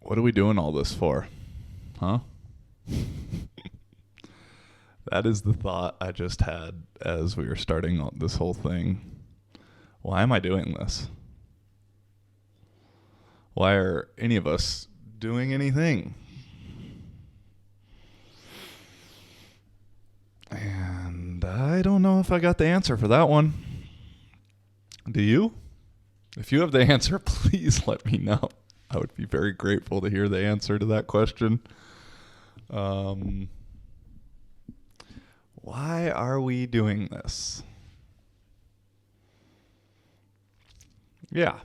What are we doing all this for? Huh? That is the thought I just had as we were starting this whole thing. Why am I doing this? Why are any of us doing anything? And I don't know if I got the answer for that one. Do you? If you have the answer, please let me know. I would be very grateful to hear the answer to that question. Why are we doing this? Yeah.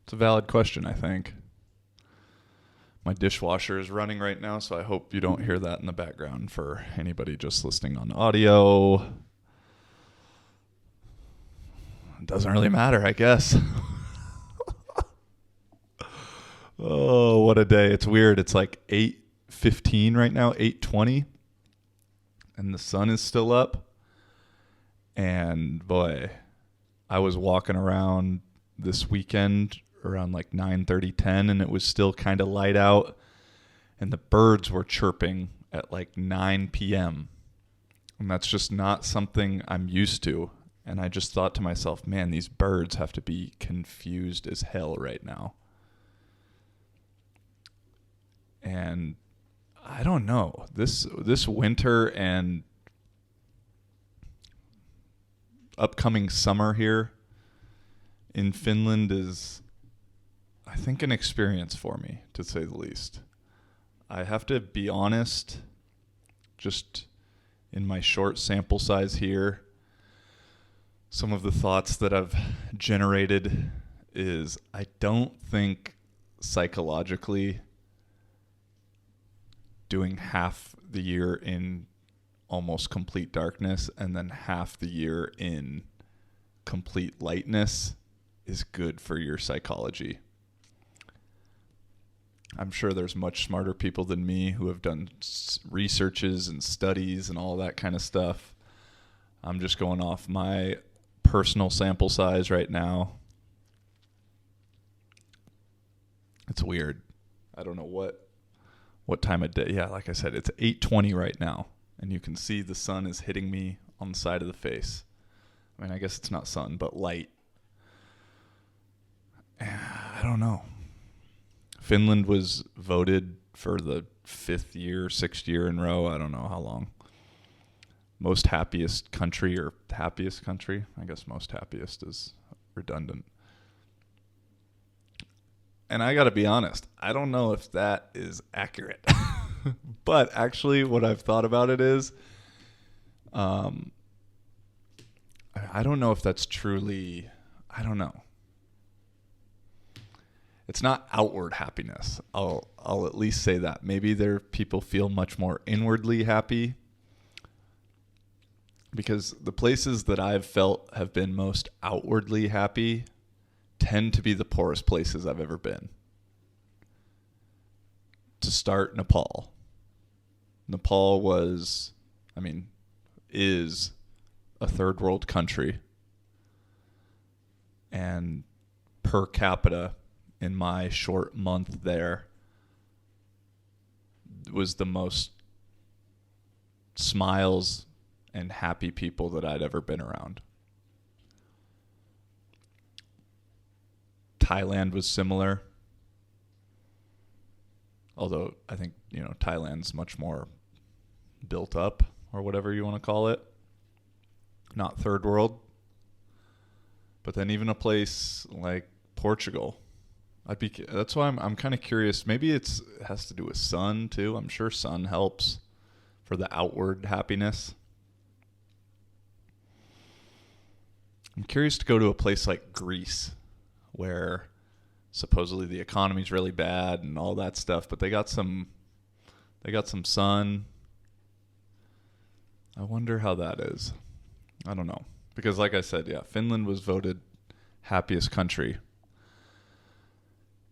It's a valid question, I think. My dishwasher is running right now, so I hope you don't hear that in the background for anybody just listening on audio. It doesn't really matter, I guess. Oh, what a day. It's weird. It's like 8:15 right now, 8:20, and the sun is still up. And boy, I was walking around this weekend around like 9:30, 10, and it was still kind of light out, and the birds were chirping at like 9 p.m. And that's just not something I'm used to. And I just thought to myself, man, these birds have to be confused as hell right now. And I don't know, this winter and upcoming summer here in Finland is, I think, an experience for me, to say the least. I have to be honest, just in my short sample size here, some of the thoughts that I've generated is I don't think psychologically doing half the year in almost complete darkness and then half the year in complete lightness is good for your psychology. I'm sure there's much smarter people than me who have done researches and studies and all that kind of stuff. I'm just going off my personal sample size right now. It's weird. I don't know what time of day. Yeah, like I said, it's 8:20 right now, and you can see the sun is hitting me on the side of the face. I mean, I guess it's not sun, but light. I don't know. Finland was voted for the 6th year in a row. I don't know how long. Most happiest country or happiest country. I guess most happiest is redundant. And I got to be honest, I don't know if that is accurate. But actually what I've thought about it is, I don't know if that's truly, I don't know. It's not outward happiness. I'll at least say that. Maybe people feel much more inwardly happy, because the places that I've felt have been most outwardly happy tend to be the poorest places I've ever been. To start, Nepal. Nepal is a third world country. And per capita, in my short month there, was the most smiles and happy people that I'd ever been around. Thailand was similar, although I think, Thailand's much more built up, or whatever you want to call it. Not third world. But then even a place like Portugal, that's why I'm kind of curious. Maybe it has to do with sun too. I'm sure sun helps for the outward happiness. I'm curious to go to a place like Greece, where supposedly the economy's really bad and all that stuff, but they got some sun. I wonder how that is. I don't know. Because like I said, yeah, Finland was voted happiest country.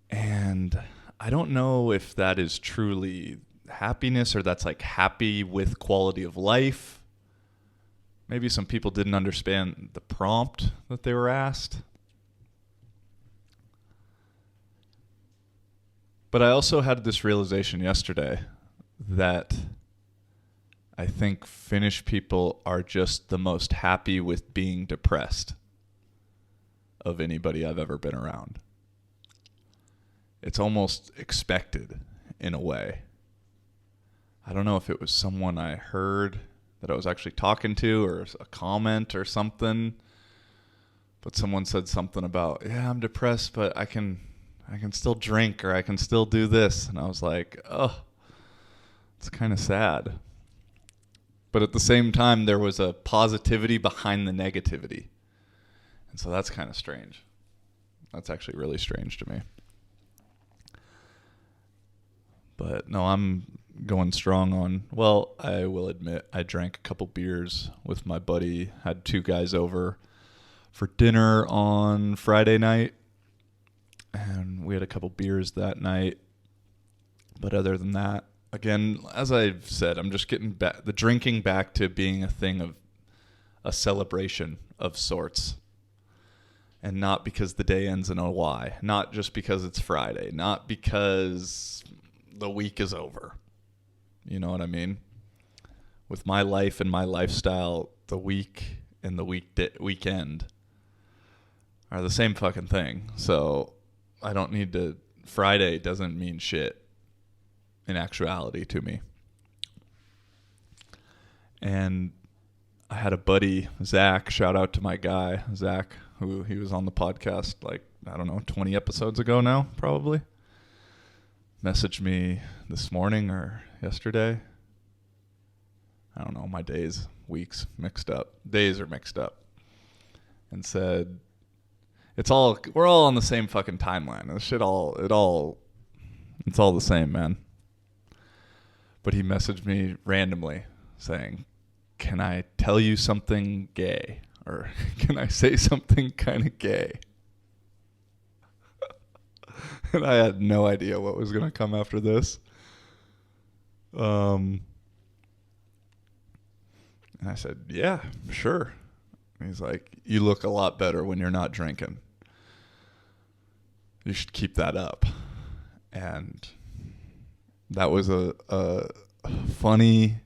And I don't know if that is truly happiness, or that's like happy with quality of life. Maybe some people didn't understand the prompt that they were asked. But I also had this realization yesterday that I think Finnish people are just the most happy with being depressed of anybody I've ever been around. It's almost expected in a way. I don't know if it was someone I heard that I was actually talking to or a comment or something, but someone said something about, yeah, I'm depressed, but I can still drink or I can still do this. And I was like, oh, it's kind of sad. But at the same time, there was a positivity behind the negativity. And so that's kind of strange. That's actually really strange to me. But no, I'm going strong on, well, I will admit I drank a couple beers with my buddy, had 2 guys over for dinner on Friday night, and we had a couple beers that night. But other than that, again, as I've said, I'm just getting the drinking back to being a thing of a celebration of sorts. And not because the day ends in a Y. Not just because it's Friday. Not because the week is over. You know what I mean? With my life and my lifestyle, the week and the weekend are the same fucking thing. So I don't need to... Friday doesn't mean shit in actuality to me. And I had a buddy, Zach, shout out to my guy, Zach, who he was on the podcast like, I don't know, 20 episodes ago now, probably. Messaged me this morning or yesterday. I don't know, my days, weeks mixed up. Days are mixed up. And said, we're all on the same fucking timeline. This shit it's all the same, man. But he messaged me randomly saying, can I tell you something gay? Or can I say something kind of gay? And I had no idea what was going to come after this. And I said, yeah, sure. And he's like, you look a lot better when you're not drinking. You should keep that up. And that was a funny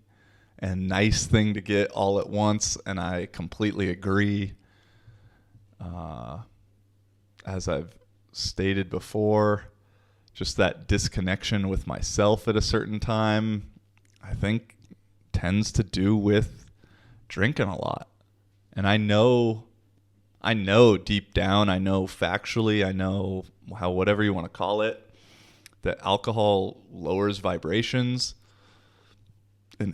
and nice thing to get all at once, and I completely agree. As I've stated before, just that disconnection with myself at a certain time, I think tends to do with drinking a lot. And I know deep down, I know factually, I know how, whatever you want to call it, that alcohol lowers vibrations and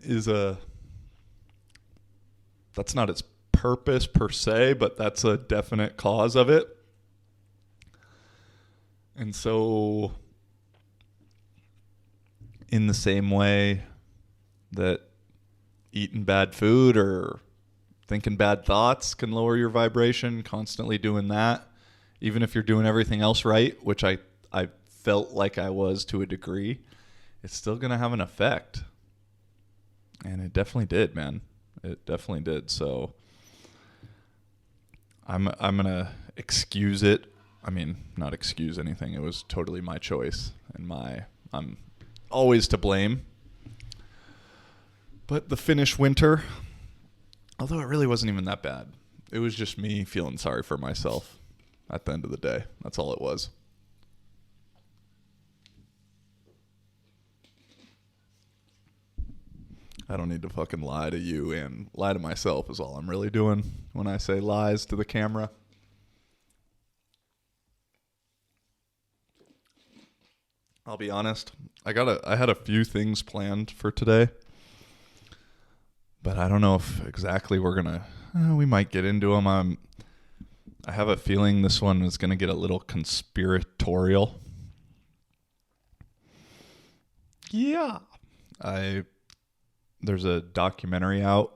that's not its purpose per se, but that's a definite cause of it. And so in the same way that eating bad food or thinking bad thoughts can lower your vibration, constantly doing that, even if you're doing everything else right, which I felt like I was to a degree, it's still going to have an effect. And it definitely did, man. It definitely did. So I'm going to excuse it. I mean, not excuse anything. It was totally my choice, and I'm always to blame. But the Finnish winter, although it really wasn't even that bad, it was just me feeling sorry for myself at the end of the day. That's all it was. I don't need to fucking lie to you and lie to myself is all I'm really doing when I say lies to the camera. I'll be honest. I had a few things planned for today, but I don't know if exactly we might get into them. I have a feeling this one is going to get a little conspiratorial. Yeah. There's a documentary out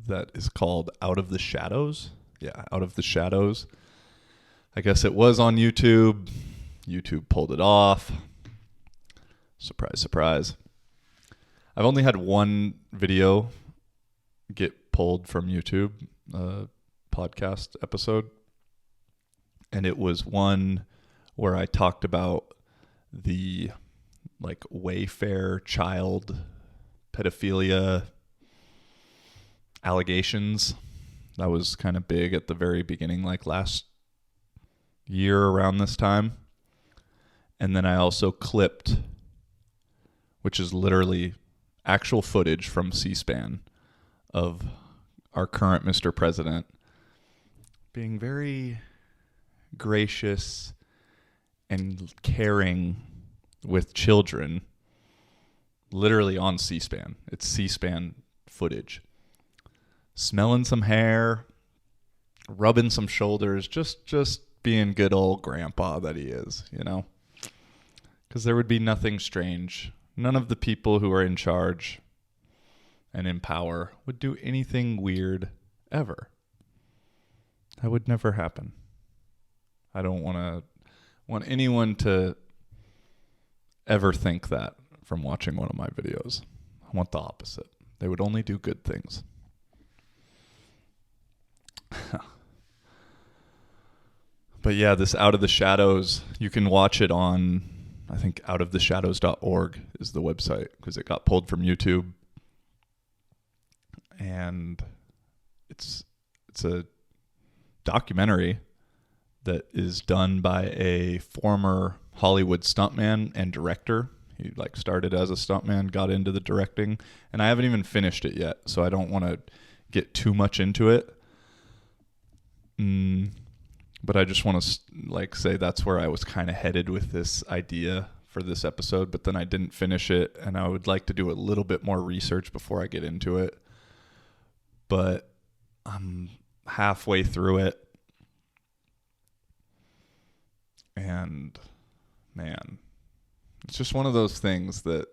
that is called Out of the Shadows. Yeah, Out of the Shadows. I guess it was on YouTube. YouTube pulled it off. Surprise, surprise. I've only had one video get pulled from YouTube, podcast episode. And it was one where I talked about the like Wayfair child pedophilia allegations. That was kind of big at the very beginning, like last year around this time. And then I also clipped, which is literally actual footage from C-SPAN of our current Mr. President being very gracious and caring with children, literally on C-SPAN. It's C-SPAN footage. Smelling some hair, rubbing some shoulders, just being good old grandpa that he is, you know? Because there would be nothing strange. None of the people who are in charge and in power would do anything weird ever. That would never happen. I don't want anyone to ever think that from watching one of my videos. I want the opposite. They would only do good things. But yeah, this Out of the Shadows, you can watch it on, I think outoftheshadows.org is the website, because it got pulled from YouTube. And it's a documentary that is done by a former Hollywood stuntman and director. He like started as a stuntman, got into the directing, and I haven't even finished it yet, so I don't want to get too much into it. But I just want to like say that's where I was kind of headed with this idea for this episode, but then I didn't finish it, and I would like to do a little bit more research before I get into it. But I'm halfway through it, and man, it's just one of those things that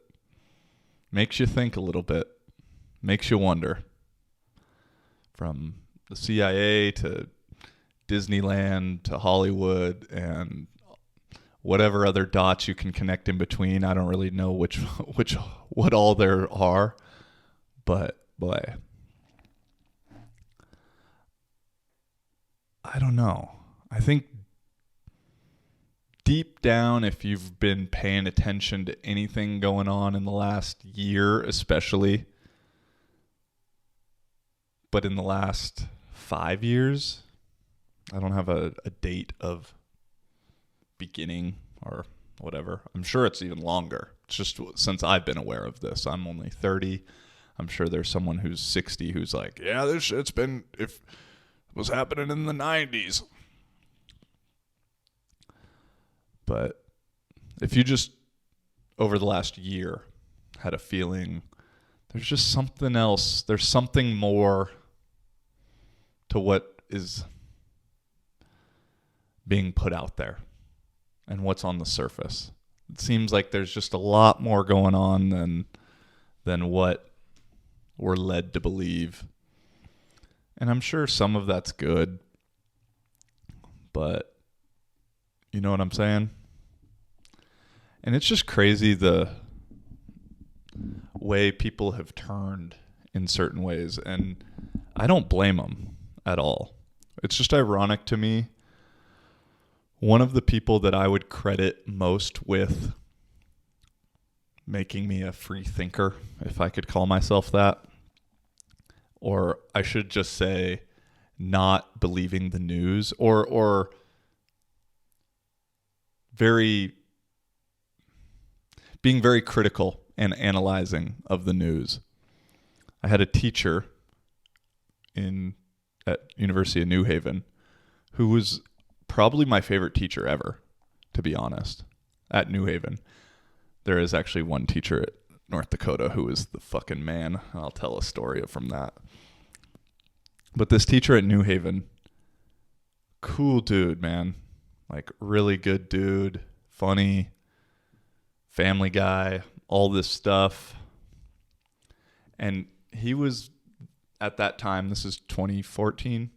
makes you think a little bit, makes you wonder. From the CIA to Disneyland to Hollywood and whatever other dots you can connect in between. I don't really know what all there are, but boy, I don't know. I think deep down, if you've been paying attention to anything going on in the last year especially, but in the last 5 years, I don't have a date of beginning or whatever. I'm sure it's even longer. It's just since I've been aware of this. I'm only 30. I'm sure there's someone who's 60 who's like, yeah, this shit's been, if it was happening in the 90s. But if you just, over the last year, had a feeling there's just something else, there's something more to what is being put out there and what's on the surface. It seems like there's just a lot more going on than what we're led to believe. And I'm sure some of that's good, but you know what I'm saying? And it's just crazy the way people have turned in certain ways, and I don't blame them at all. It's just ironic to me. One of the people that I would credit most with making me a free thinker, if I could call myself that, or I should just say not believing the news, or being very critical and analyzing of the news. I had a teacher at University of New Haven who was probably my favorite teacher ever, to be honest, at New Haven. There is actually one teacher at North Dakota who is the fucking man. I'll tell a story from that. But this teacher at New Haven, cool dude, man. Like, really good dude, funny, family guy, all this stuff. And he was, at that time, this is 2014,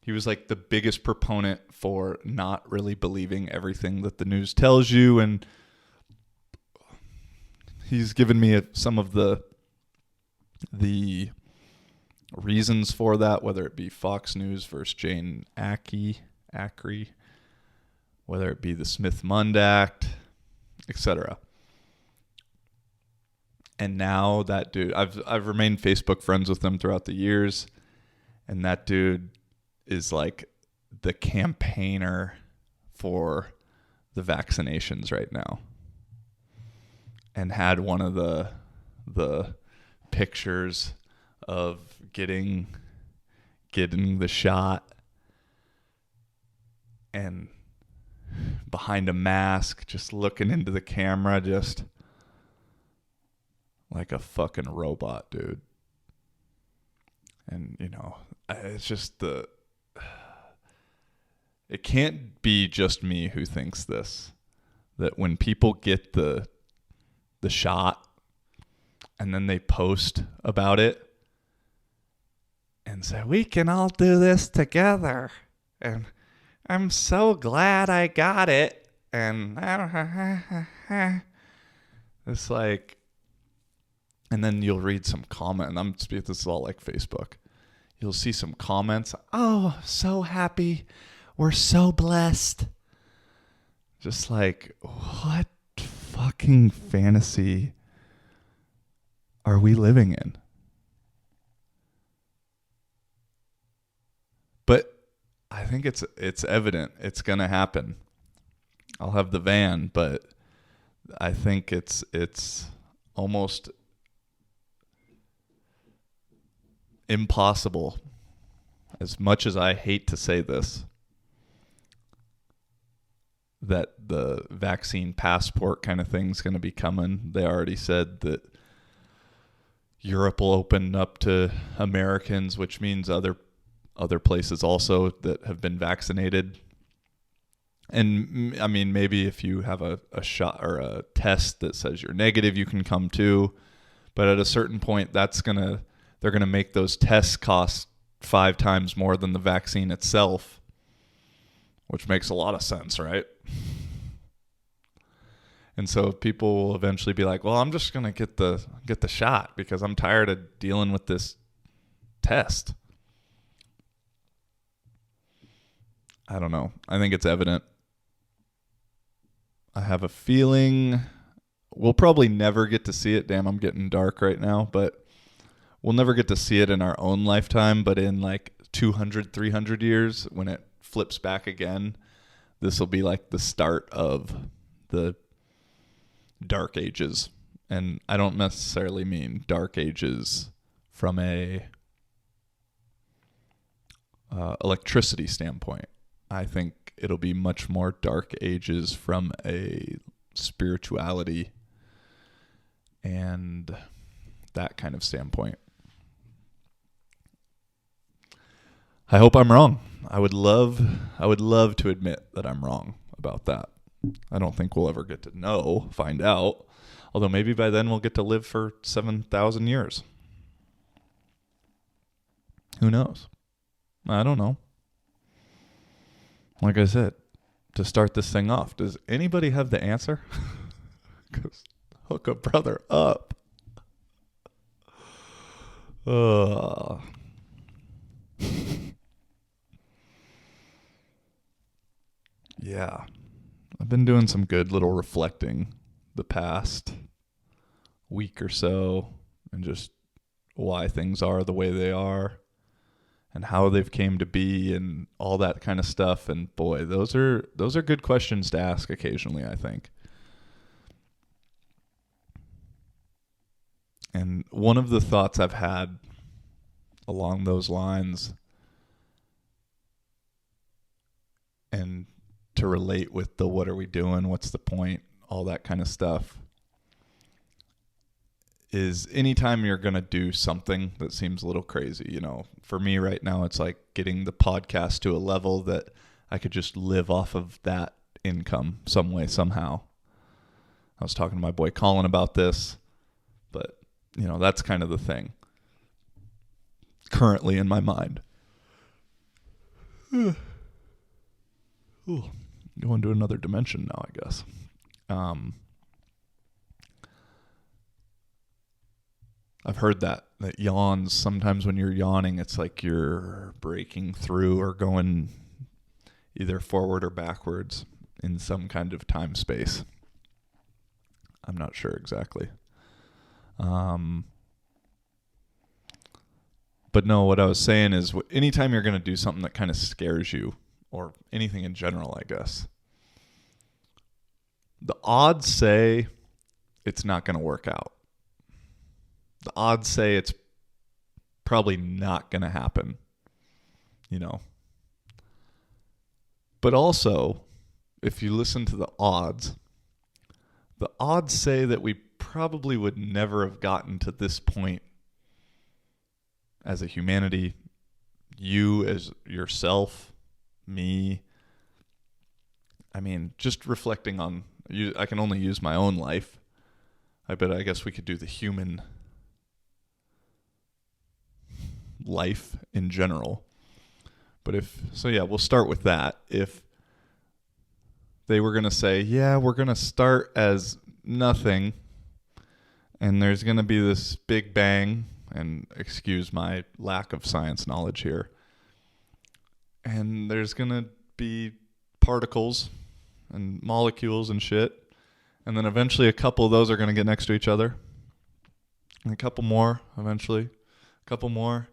he was like the biggest proponent for not really believing everything that the news tells you. And he's given me some of the reasons for that, whether it be Fox News versus Jane Acri, whether it be the Smith-Mundt Act, etc. And now that dude, I've remained Facebook friends with him throughout the years, and that dude is like the campaigner for the vaccinations right now, and had one of the pictures of getting the shot and behind a mask, just looking into the camera, just like a fucking robot, dude. And, you know, it's just it can't be just me who thinks this, that when people get the shot and then they post about it and say, we can all do this together, and I'm so glad I got it, and it's like, and then you'll read some comment, and this is all like Facebook. You'll see some comments. Oh, so happy. We're so blessed. Just like, what fucking fantasy are we living in? But I think it's evident it's going to happen. I'll have the van, but I think it's almost impossible, as much as I hate to say this, that the vaccine passport kind of thing's going to be coming. They already said that Europe will open up to Americans, which means other places also that have been vaccinated. And I mean, maybe if you have a shot or a test that says you're negative, you can come too. But at a certain point, they're going to make those tests cost 5 times more than the vaccine itself, which makes a lot of sense, right? And so people will eventually be like, well, I'm just going to get the shot because I'm tired of dealing with this test. I don't know. I think it's evident. I have a feeling we'll probably never get to see it. Damn, I'm getting dark right now, but we'll never get to see it in our own lifetime, but in like 200, 300 years, when it flips back again, this will be like the start of the dark ages. And I don't necessarily mean dark ages from a electricity standpoint. I think it'll be much more dark ages from a spirituality and that kind of standpoint. I hope I'm wrong. I would love to admit that I'm wrong about that. I don't think we'll ever get to find out. Although maybe by then we'll get to live for 7,000 years. Who knows? I don't know. Like I said, to start this thing off, does anybody have the answer? Because hook a brother up. Yeah. I've been doing some good little reflecting the past week or so, and just why things are the way they are and how they've came to be and all that kind of stuff. And boy, those are good questions to ask occasionally, I think. And one of the thoughts I've had along those lines, and to relate with the what are we doing, what's the point, all that kind of stuff, is anytime you're going to do something that seems a little crazy, you know, for me right now, it's like getting the podcast to a level that I could just live off of that income some way, somehow. I was talking to my boy Colin about this, but, you know, that's kind of the thing currently in my mind. Ooh, going to another dimension now, I guess. I've heard that yawns, sometimes when you're yawning, it's like you're breaking through or going either forward or backwards in some kind of time space. I'm not sure exactly. But no, what I was saying is anytime you're going to do something that kind of scares you, or anything in general, I guess, the odds say it's not going to work out. The odds say it's probably not going to happen, you know. But also, if you listen to the odds say that we probably would never have gotten to this point as a humanity, you as yourself, me. I mean, just reflecting on you, I can only use my own life. I guess we could do the human life in general. But we'll start with that. If they were going to say, yeah, we're going to start as nothing, and there's going to be this big bang, and excuse my lack of science knowledge here, and there's going to be particles and molecules and shit, and then eventually a couple of those are going to get next to each other, and a couple more eventually, a couple more,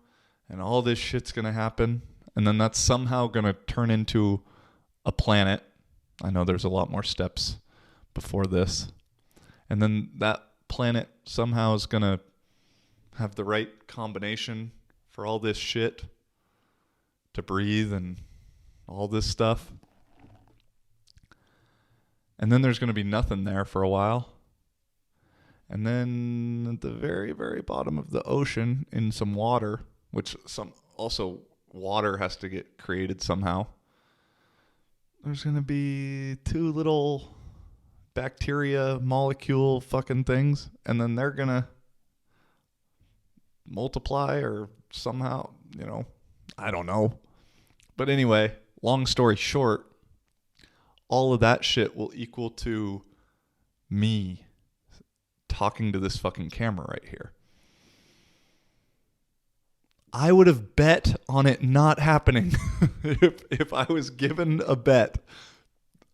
and all this shit's going to happen, and then that's somehow going to turn into a planet. I know there's a lot more steps before this. And then that planet somehow is going to have the right combination for all this shit to breathe and all this stuff. And then there's going to be nothing there for a while. And then at the very, very bottom of the ocean in some water, which water has to get created somehow, there's going to be two little bacteria molecule fucking things, and then they're going to multiply or somehow, I don't know. But anyway, long story short, all of that shit will equal to me talking to this fucking camera right here. I would have bet on it not happening if I was given a bet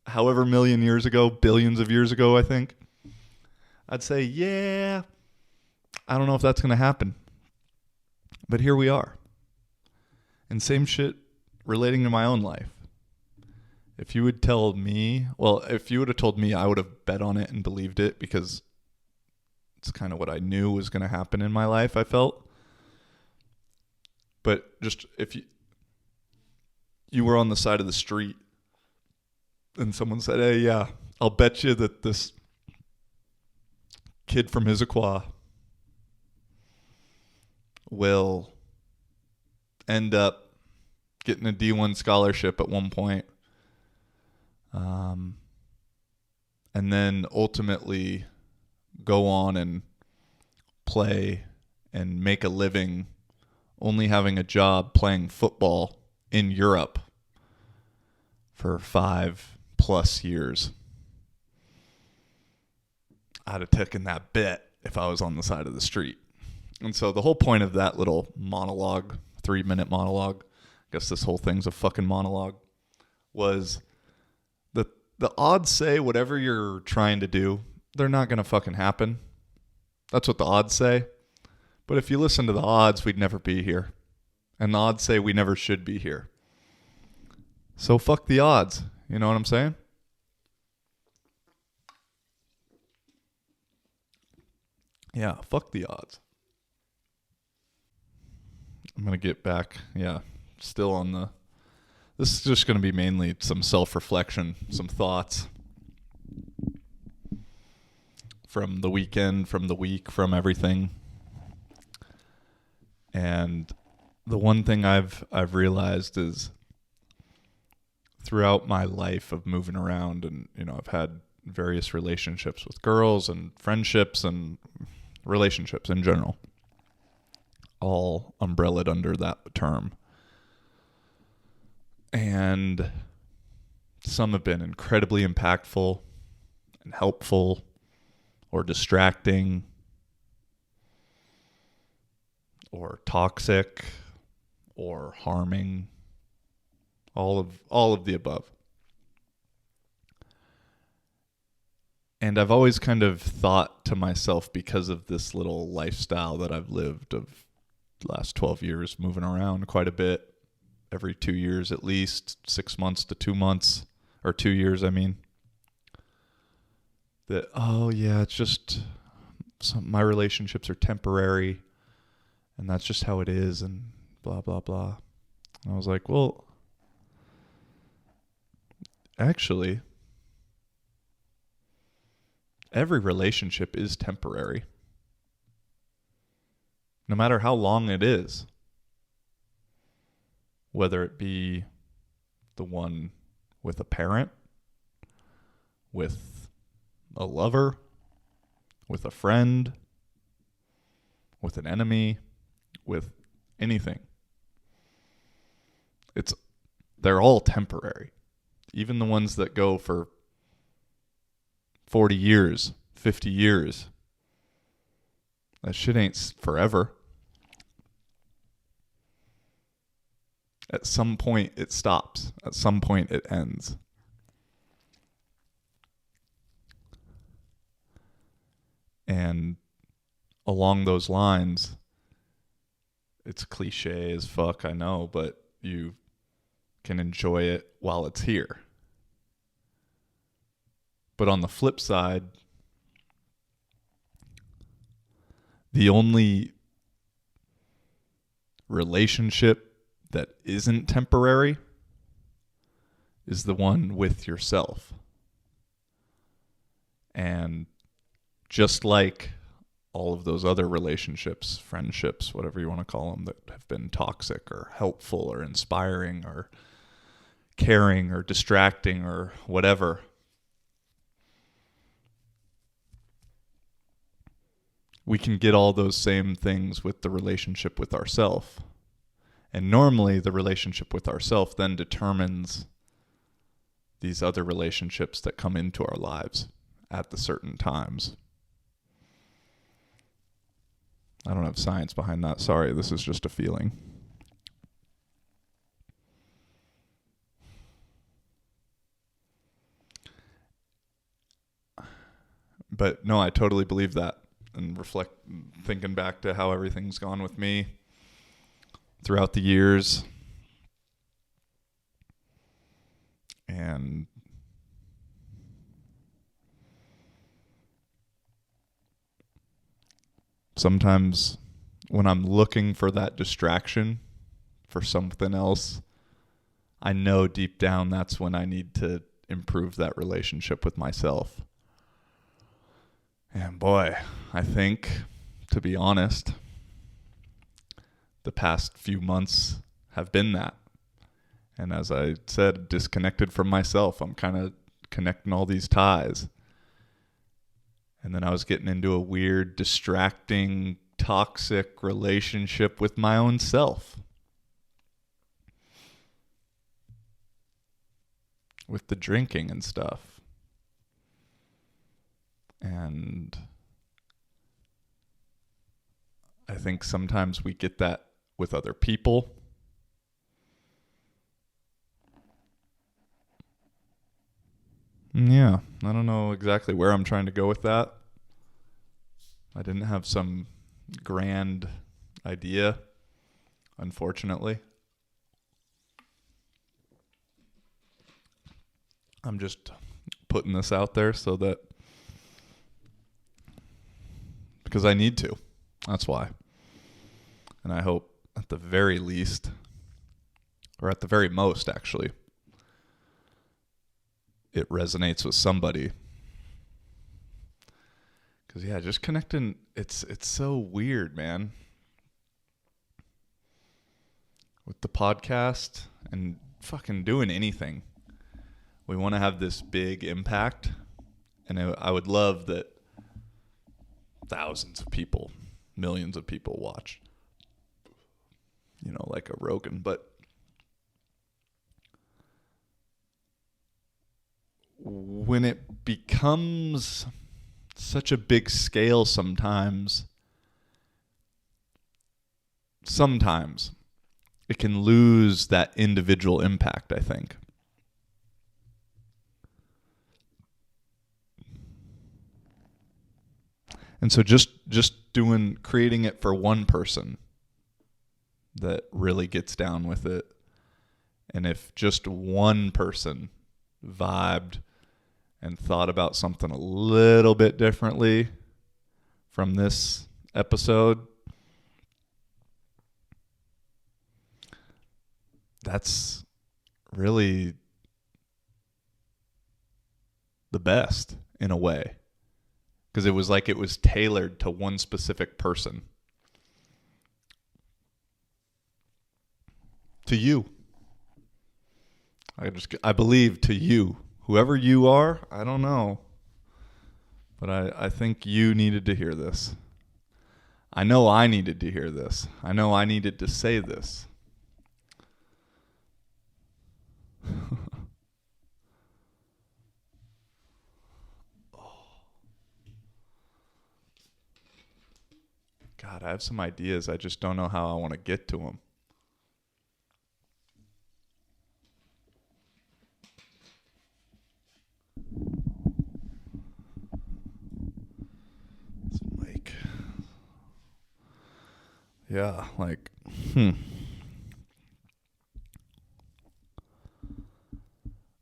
however million years ago, billions of years ago, I think. I'd say, yeah, I don't know if that's going to happen. But here we are. And same shit relating to my own life. If you would have told me, I would have bet on it and believed it, because it's kind of what I knew was going to happen in my life, I felt. But just if you were on the side of the street and someone said, hey, yeah, I'll bet you that this kid from Issaquah will end up getting a D1 scholarship at one point, and then ultimately go on and play and make a living only having a job playing football in Europe for 5+ years. I'd have taken that bet if I was on the side of the street. And so the whole point of that little monologue, 3-minute monologue, I guess this whole thing's a fucking monologue, was the odds say whatever you're trying to do, they're not going to fucking happen. That's what the odds say. But if you listen to the odds, we'd never be here. And the odds say we never should be here. So fuck the odds. You know what I'm saying? Yeah, fuck the odds. I'm going to get back. Yeah, still on the... This is just going to be mainly some self-reflection, some thoughts from the weekend, from the week, from everything. And the one thing I've realized is throughout my life of moving around, and I've had various relationships with girls and friendships and relationships in general, all umbrellaed under that term. And some have been incredibly impactful and helpful or distracting or toxic or harming, all of the above. And I've always kind of thought to myself, because of this little lifestyle that I've lived of the last 12 years, moving around quite a bit, every 2 years at least, 6 months to 2 months, or 2 years, I mean, that, oh yeah, it's just, my relationships are temporary, and that's just how it is, and blah, blah, blah. And I was like, well, actually, every relationship is temporary, no matter how long it is. Whether it be the one with a parent, with a lover, with a friend, with an enemy, with anything. They're all temporary. Even the ones that go for 40 years, 50 years. That shit ain't forever. At some point, it stops. At some point, it ends. And along those lines, it's cliche as fuck, I know, but you can enjoy it while it's here. But on the flip side, the only relationship that isn't temporary is the one with yourself. And just like all of those other relationships, friendships, whatever you want to call them, that have been toxic or helpful or inspiring or caring or distracting or whatever, we can get all those same things with the relationship with ourself. And normally the relationship with ourself then determines these other relationships that come into our lives at the certain times. I don't have science behind that. Sorry, this is just a feeling. But no, I totally believe that. And thinking back to how everything's gone with me throughout the years. And sometimes when I'm looking for that distraction for something else, I know deep down that's when I need to improve that relationship with myself. And boy, I think, to be honest, the past few months have been that. And as I said, disconnected from myself. I'm kind of connecting all these ties. And then I was getting into a weird, distracting, toxic relationship with my own self. With the drinking and stuff. And I think sometimes we get that with other people. Yeah, I don't know exactly where I'm trying to go with that. I didn't have some grand idea, unfortunately. I'm just putting this out there so that, because I need to. That's why. And I hope at the very least, or at the very most actually, it resonates with somebody. Because yeah, just connecting, it's so weird, man. With the podcast and fucking doing anything, we want to have this big impact. And I would love that thousands of people, millions of people watch, like a Rogan. But when it becomes such a big scale sometimes it can lose that individual impact, I think. And so just creating it for one person that really gets down with it. And if just one person vibed and thought about something a little bit differently from this episode, that's really the best in a way. Because it was like it was tailored to one specific person. To you. I believe to you. Whoever you are, I don't know. But I think you needed to hear this. I know I needed to hear this. I know I needed to say this. God, I have some ideas. I just don't know how I want to get to them. This mic. Yeah, like,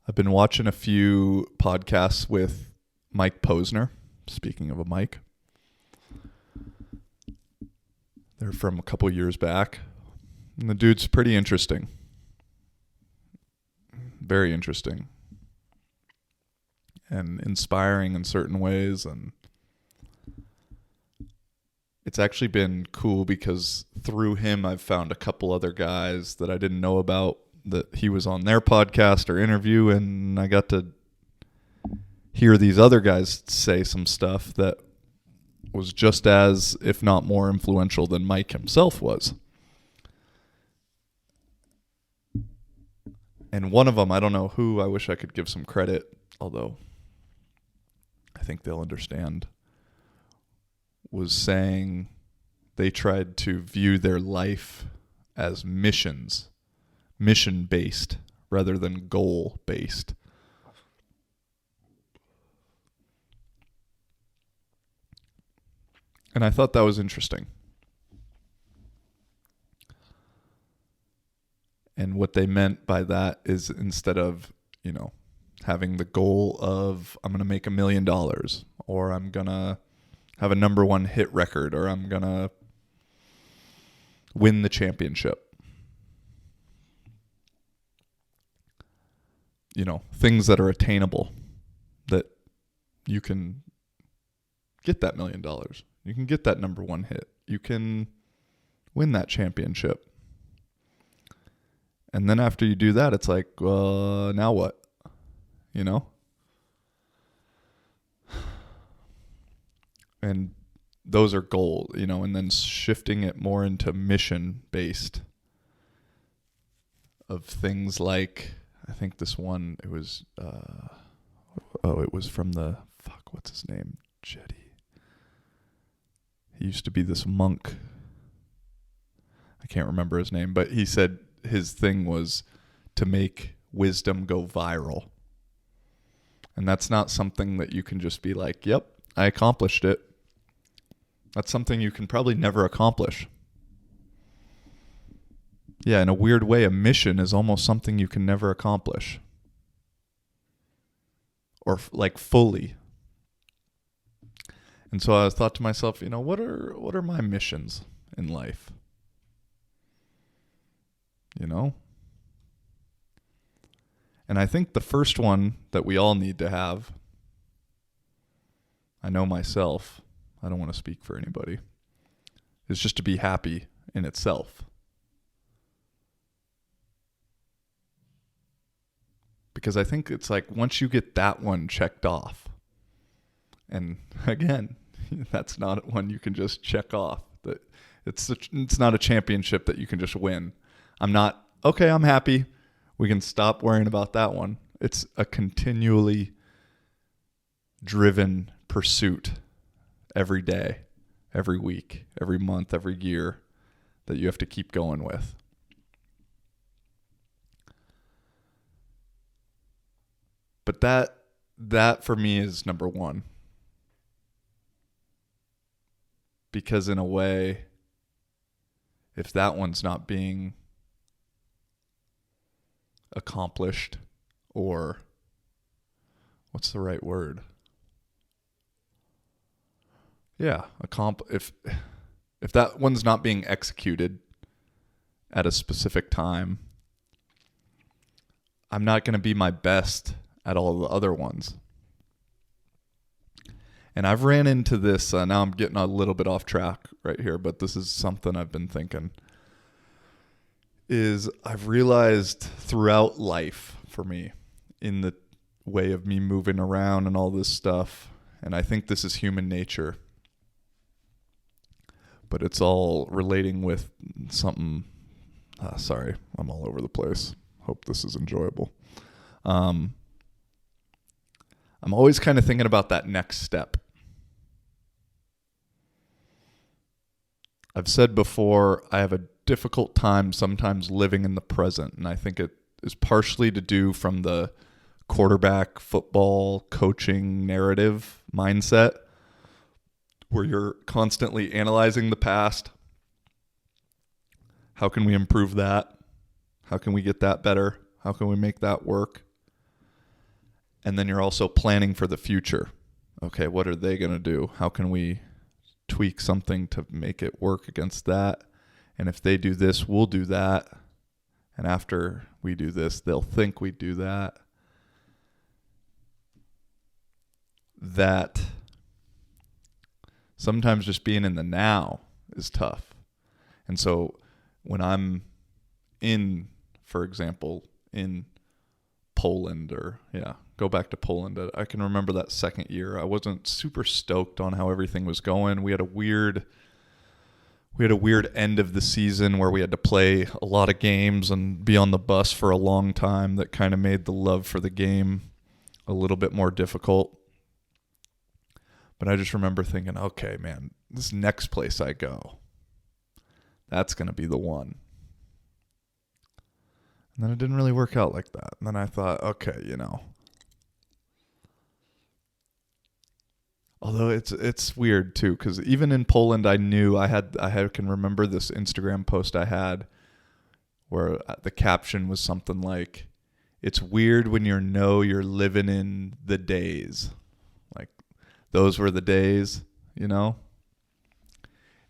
I've been watching a few podcasts with Mike Posner. Speaking of a mic. They're from a couple years back. And the dude's pretty interesting. Very interesting. And inspiring in certain ways. And it's actually been cool because through him, I've found a couple other guys that I didn't know about, that he was on their podcast or interview. And I got to hear these other guys say some stuff that was just as, if not more influential than Mike himself was. And one of them, I don't know who, I wish I could give some credit, although I think they'll understand, was saying they tried to view their life as mission-based, rather than goal-based. And I thought that was interesting. And what they meant by that is, instead of, having the goal of, I'm going to make $1 million, or I'm going to have a number one hit record, or I'm going to win the championship. Things that are attainable, that you can get that $1 million. You can get that number one hit. You can win that championship. And then after you do that, it's like, now what? And those are goals, and then shifting it more into mission-based, of things like, I think this one, it was, it was from what's his name? Jetty. He used to be this monk. I can't remember his name, but he said his thing was to make wisdom go viral. And that's not something that you can just be like, yep, I accomplished it. That's something you can probably never accomplish. Yeah, in a weird way, a mission is almost something you can never accomplish. Or like fully. And so I thought to myself, what are my missions in life? And I think the first one that we all need to have, I know myself, I don't want to speak for anybody, is just to be happy in itself. Because I think it's like, once you get that one checked off, and again, that's not one you can just check off. That it's not a championship that you can just win. I'm happy. We can stop worrying about that one. It's a continually driven pursuit every day, every week, every month, every year, that you have to keep going with. But that for me is number one. because in a way, if that one's not being accomplished, or what's the right word? Yeah, if that one's not being executed at a specific time, I'm not going to be my best at all the other ones. And I've ran into this, now I'm getting a little bit off track right here, but this is something I've been thinking, is I've realized throughout life for me, in the way of me moving around and all this stuff, and I think this is human nature, but it's all relating with something. Sorry, I'm all over the place. Hope this is enjoyable. I'm always kind of thinking about that next step. I've said before, I have a difficult time sometimes living in the present, and I think it is partially to do from the quarterback football coaching narrative mindset, where you're constantly analyzing the past. How can we improve that? How can we get that better? How can we make that work? And then you're also planning for the future. Okay, what are they going to do? How can we tweak something to make it work against that? And if they do this, we'll do that. And after we do this, they'll think we do that. That sometimes just being in the now is tough. And so when I'm in, for example, in Poland, or go back to Poland, I can remember that second year. I wasn't super stoked on how everything was going. We had a weird end of the season where we had to play a lot of games and be on the bus for a long time. That kind of made the love for the game a little bit more difficult. But I just remember thinking, okay, man, this next place I go, that's going to be the one. And then it didn't really work out like that. And then I thought, okay, although it's weird too, because even in Poland, I knew I can remember this Instagram post I had where the caption was something like, "It's weird when you're living in the days." Like, those were the days,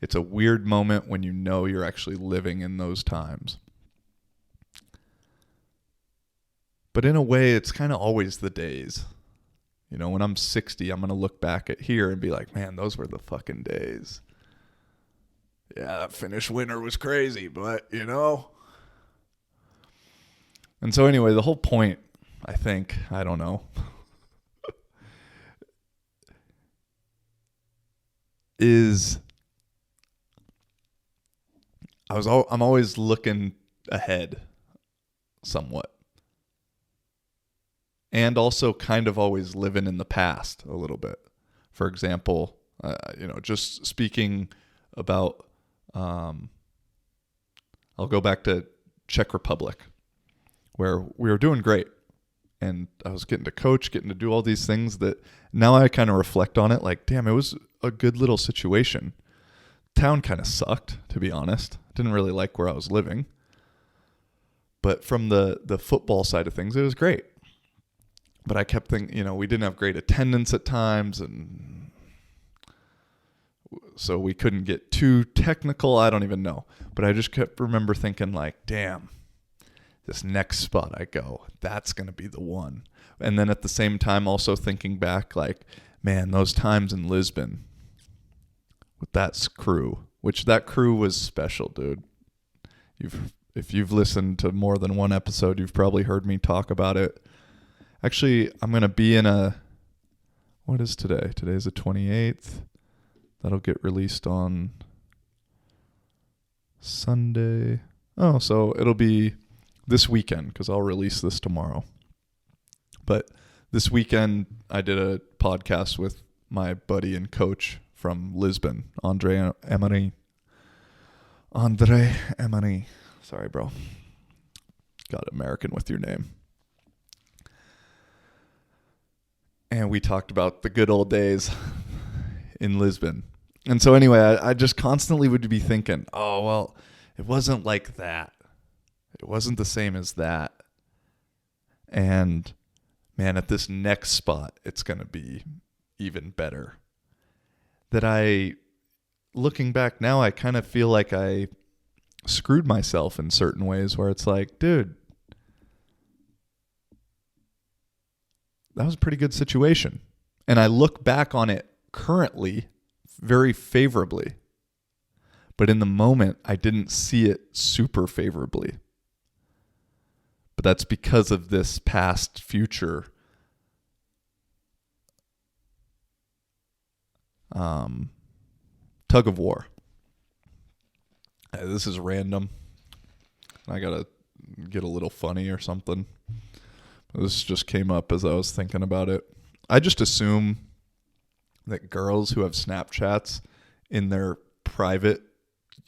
It's a weird moment when you're actually living in those times. But in a way, it's kind of always the days. When I'm 60, I'm going to look back at here and be like, man, those were the fucking days. Yeah, that Finnish winter was crazy, but, And so anyway, the whole point, I think, I don't know, is I'm always looking ahead somewhat. And also kind of always living in the past a little bit. For example, just speaking about, I'll go back to Czech Republic, where we were doing great. And I was getting to coach, getting to do all these things that now I kind of reflect on it like, damn, it was a good little situation. Town kind of sucked, to be honest. Didn't really like where I was living. But from the football side of things, it was great. But I kept thinking, we didn't have great attendance at times, and so we couldn't get too technical. I don't even know. But I just kept remember thinking like, damn, this next spot I go, that's going to be the one. And then at the same time also thinking back like, man, those times in Lisbon with that crew, which that crew was special, dude. If you've listened to more than one episode, you've probably heard me talk about it. Actually, I'm going to be in what is today? Today's the 28th. That'll get released on Sunday. Oh, so it'll be this weekend because I'll release this tomorrow. But this weekend, I did a podcast with my buddy and coach from Lisbon, Andre Emery. Sorry, bro. Got American with your name. And we talked about the good old days in Lisbon. And so anyway, I just constantly would be thinking, oh, well, it wasn't like that. It wasn't the same as that. And man, at this next spot, it's going to be even better. Looking back now, I kind of feel like I screwed myself in certain ways where it's like, dude, that was a pretty good situation. And I look back on it currently very favorably. But in the moment, I didn't see it super favorably. But that's because of this past future tug of war. This is random. I gotta get a little funny or something. This just came up as I was thinking about it. I just assume that girls who have Snapchats in their private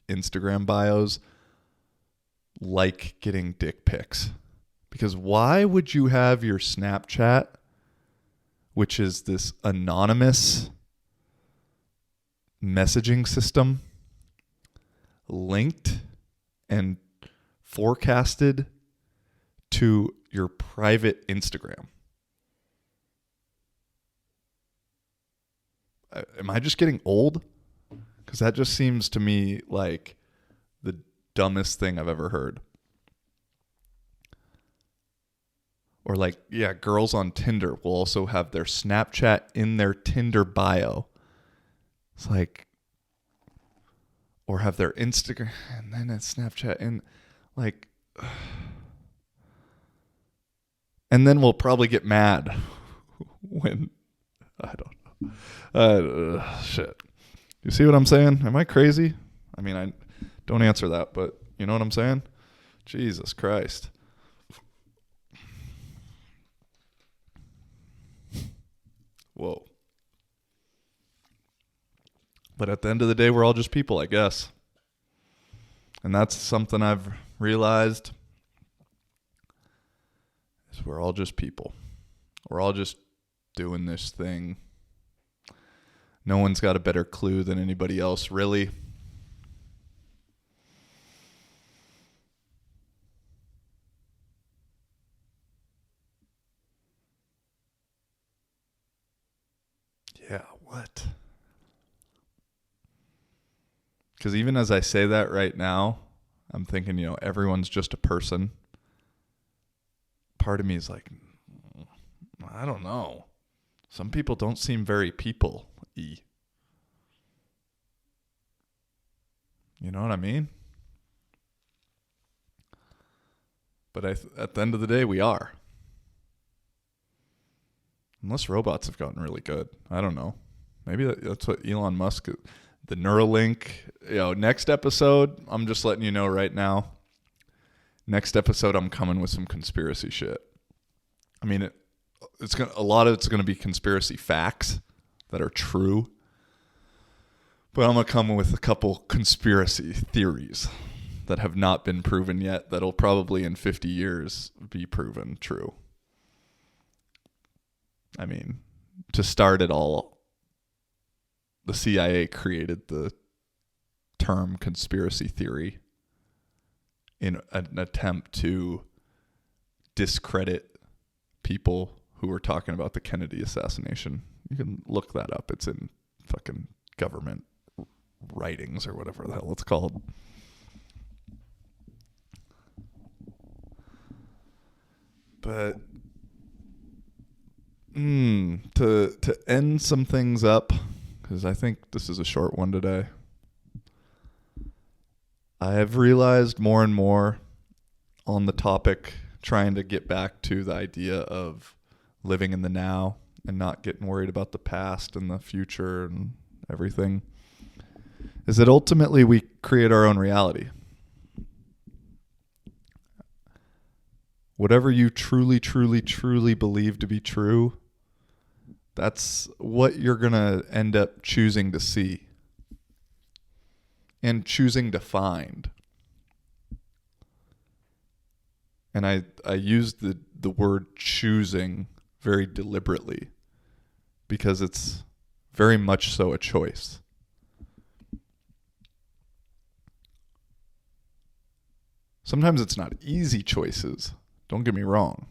Instagram bios like getting dick pics. Because why would you have your Snapchat, which is this anonymous messaging system, linked and forecasted to your private Instagram? Am I just getting old? Because that just seems to me like the dumbest thing I've ever heard. Or like, yeah, girls on Tinder will also have their Snapchat in their Tinder bio. It's like, or have their Instagram and then a Snapchat and like, and then we'll probably get mad when, I don't know. Shit. You see what I'm saying? Am I crazy? I mean, I don't answer that, but you know what I'm saying? Jesus Christ. Whoa. But at the end of the day, we're all just people, I guess. And that's something I've realized is we're all just people. We're all just doing this thing. No one's got a better clue than anybody else, really. Yeah, what? Because even as I say that right now, I'm thinking, everyone's just a person. Part of me is like, I don't know. Some people don't seem very people-y. You know what I mean? But at the end of the day, we are. Unless robots have gotten really good. I don't know. Maybe that's what Elon Musk, the Neuralink. Next episode, I'm just letting you know right now. Next episode, I'm coming with some conspiracy shit. I mean, a lot of it's going to be conspiracy facts that are true. But I'm going to come with a couple conspiracy theories that have not been proven yet that'll probably in 50 years be proven true. I mean, to start it all, the CIA created the term conspiracy theory in an attempt to discredit people who were talking about the Kennedy assassination. You can look that up. It's in fucking government writings or whatever the hell it's called. But to end some things up, because I think this is a short one today, I have realized more and more on the topic, trying to get back to the idea of living in the now and not getting worried about the past and the future and everything, is that ultimately we create our own reality. Whatever you truly, truly, truly believe to be true, that's what you're going to end up choosing to see and choosing to find. And I used the word choosing very deliberately because it's very much so a choice. Sometimes it's not easy choices. Don't get me wrong.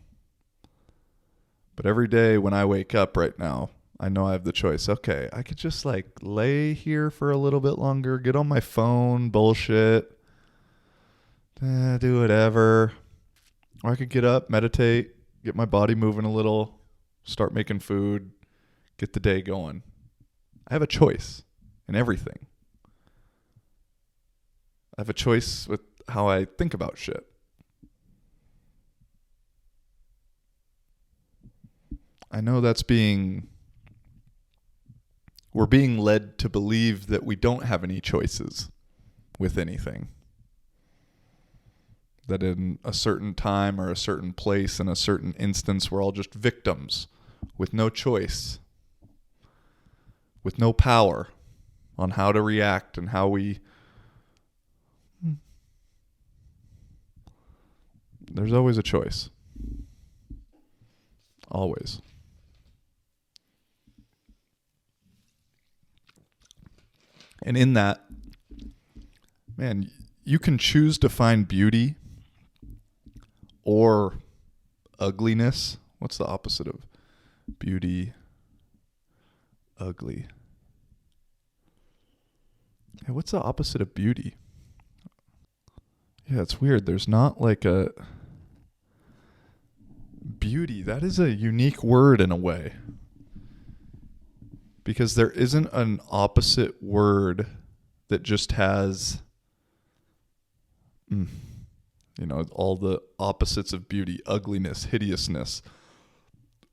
But every day when I wake up right now, I know I have the choice. Okay, I could just like lay here for a little bit longer, get on my phone, bullshit, do whatever. Or I could get up, meditate, get my body moving a little, start making food, get the day going. I have a choice in everything. I have a choice with how I think about shit. I know we're being led to believe that we don't have any choices with anything. That in a certain time or a certain place, in a certain instance, we're all just victims with no choice, with no power on how to react and how we... There's always a choice. Always. And in that, man, you can choose to find beauty or ugliness. What's the opposite of beauty? Ugly. Hey, what's the opposite of beauty? Yeah, it's weird. There's not like a... Beauty, that is a unique word in a way. Because there isn't an opposite word that just has, all the opposites of beauty: ugliness, hideousness,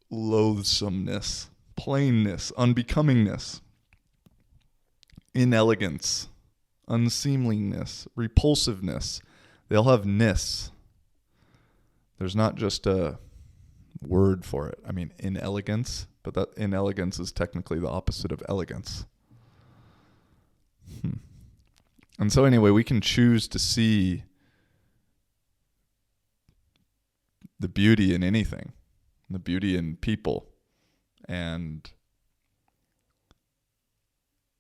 loathsomeness, plainness, unbecomingness, inelegance, unseemliness, repulsiveness. They all have ness. There's not just a word for it. I mean, inelegance, but that inelegance is technically the opposite of elegance. And so anyway, we can choose to see the beauty in anything, the beauty in people. And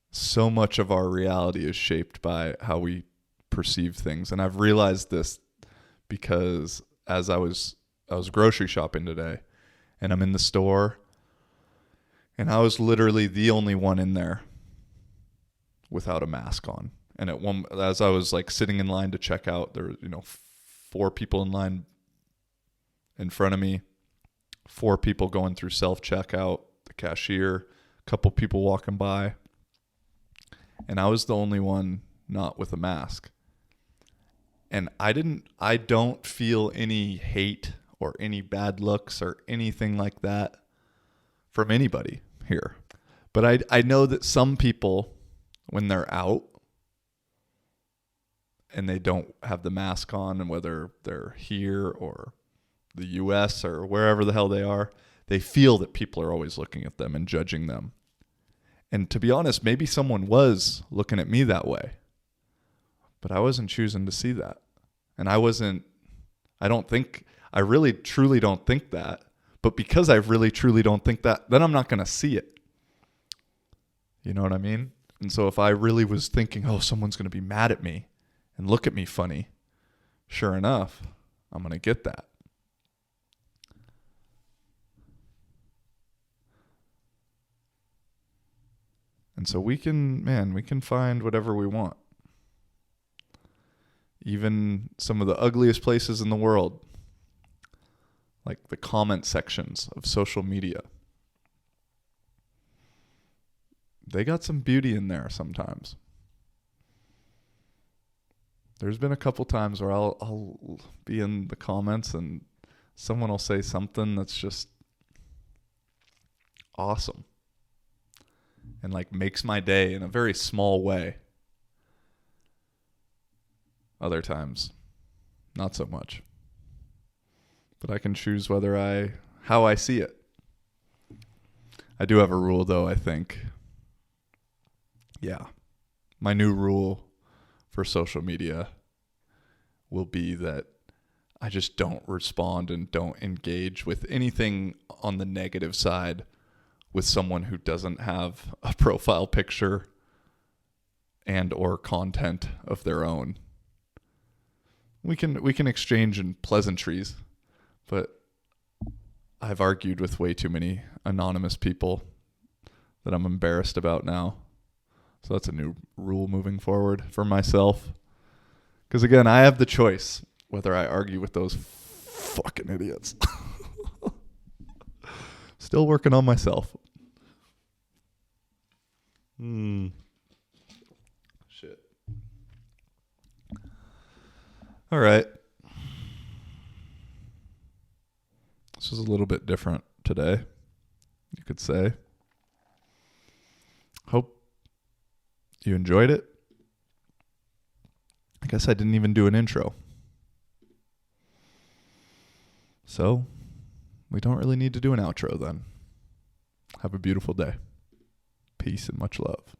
so much of our reality is shaped by how we perceive things. And I've realized this because as I was grocery shopping today, and I'm in the store, and I was literally the only one in there without a mask on. And as I was like sitting in line to check out, there were 4 people in line in front of me, 4 people going through self-checkout, the cashier, a couple people walking by, and I was the only one not with a mask. And I don't feel any hate or any bad looks or anything like that from anybody here. But I know that some people, when they're out and they don't have the mask on, and whether they're here or the US or wherever the hell they are, they feel that people are always looking at them and judging them. And to be honest, maybe someone was looking at me that way, but I wasn't choosing to see that. And I really truly don't think that. But because I really truly don't think that, then I'm not going to see it. You know what I mean? And so if I really was thinking, oh, someone's going to be mad at me and look at me funny, sure enough, I'm going to get that. And so we can find whatever we want. Even some of the ugliest places in the world, like the comment sections of social media. They got some beauty in there sometimes. There's been a couple times where I'll be in the comments and someone will say something that's just awesome and like makes my day in a very small way. Other times, not so much. But I can choose how I see it. I do have a rule though, I think. Yeah. My new rule for social media will be that I just don't respond and don't engage with anything on the negative side with someone who doesn't have a profile picture and or content of their own. We can exchange in pleasantries, but I've argued with way too many anonymous people that I'm embarrassed about now. So that's a new rule moving forward for myself. Because again, I have the choice whether I argue with those fucking idiots. Still working on myself. Shit. All right. This was a little bit different today, you could say. Hope you enjoyed it. I guess I didn't even do an intro. So, we don't really need to do an outro then. Have a beautiful day. Peace and much love.